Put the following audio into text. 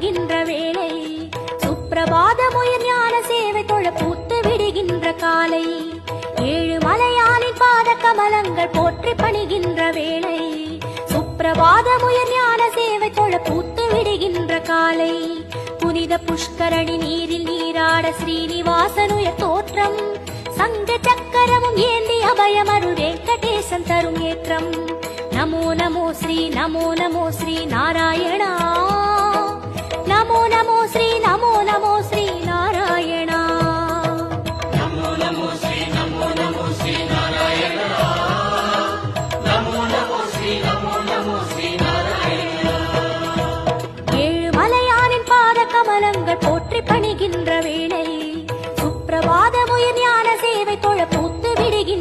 பணிகின்ற வேளை சுப்பிரபாதமுயர் ஞான சேவை தொழ பூத்து விடுகின்ற காலை ஏழு மலையானின் பாத கமலங்கள் போற்றி பணிகின்ற வேளை சுப்பிரபாதமுயர் ஞான சேவை தொழ பூத்து விடுகின்ற காலை புனித புஷ்கரணி நீரில் நீராட ஸ்ரீனிவாசனுயர் தோற்றம் சங்க சக்கரமும் ஏந்தி அபயமருள் வெங்கடேசன் தரும் ஏற்றம் நமோ நமோ ஸ்ரீ நாராயணா நமோ நமோ ஸ்ரீ